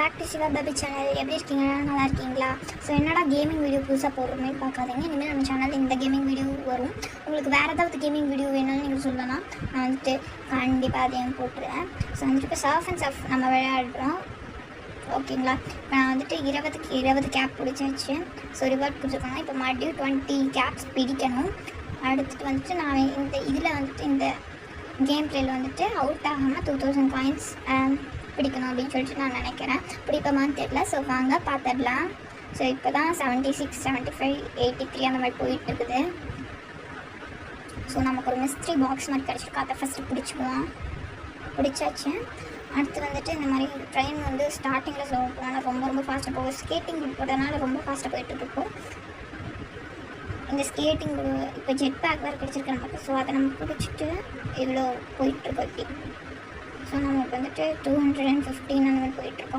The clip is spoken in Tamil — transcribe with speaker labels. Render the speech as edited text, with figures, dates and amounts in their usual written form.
Speaker 1: Back to Siva baby channel. எப்படி இருக்கீங்க? நல்லா இருக்கீங்களா? ஸோ என்னடா கேமிங் வீடியோ புதுசாக போடுறோமே பார்க்காதீங்க. இனிமேல் நம்ம சேனலில் இந்த கேமிங் வீடியோ வரும். உங்களுக்கு வேறு ஏதாவது கேமிங் வீடியோ வேணும்னு நீங்கள் சொல்லலாம், நான் வந்துட்டு கண்டிப்பாக அதையும் போட்டுருவேன். ஸோ வந்துட்டு இப்போ சர்ஃப் அண்ட் சர்ஃப் நம்ம விளையாடுறோம், ஓகேங்களா? இப்போ நான் வந்துட்டு 20 கேப் பிடிச்சாச்சு. ஸோ ரிவார்ட் கொடுத்துருக்காங்க. இப்போ மறுபடியும் 20 கேப்ஸ் பிடிக்கணும். அடுத்துட்டு வந்துட்டு நான் இந்த இதில் வந்துட்டு இந்த கேம் பிளேயில் வந்துட்டு அவுட் ஆகாமல் 2000 காயின்ஸ் பிடிக்கணும் அப்படின்னு சொல்லிட்டு நான் நினைக்கிறேன். பிடிப்போமான்னு தெரியல. ஸோ வாங்க பார்த்துடலாம். ஸோ இப்போ தான் 76, 75, 83 அந்த மாதிரி போயிட்டு இருக்குது. ஸோ நமக்கு ஒரு மிஸ்ட்ரி பாக்ஸ் மாதிரி கிடச்சிருக்கு. அதை ஃபஸ்ட்டு பிடிச்சாச்சு. அடுத்து வந்துட்டு இந்த மாதிரி ட்ரெயின் வந்து ஸ்டார்டிங்கில் ஸ்லோ போனால் ரொம்ப ஃபாஸ்ட்டாக போகும். ஸ்கேட்டிங் போட்டதுனால ரொம்ப ஃபாஸ்ட்டாக போயிட்டுருக்கோம். இந்த ஸ்கேட்டிங் இப்போ ஜெட் பேக் வேறு கிடச்சிருக்கு நமக்கு. ஸோ அதை நம்ம பிடிச்சிட்டு இவ்வளோ போயிட்டுருக்கோம். இப்படி ஸோ நமக்கு வந்துட்டு 215 அந்த மாதிரி போயிட்டுருக்கோம்.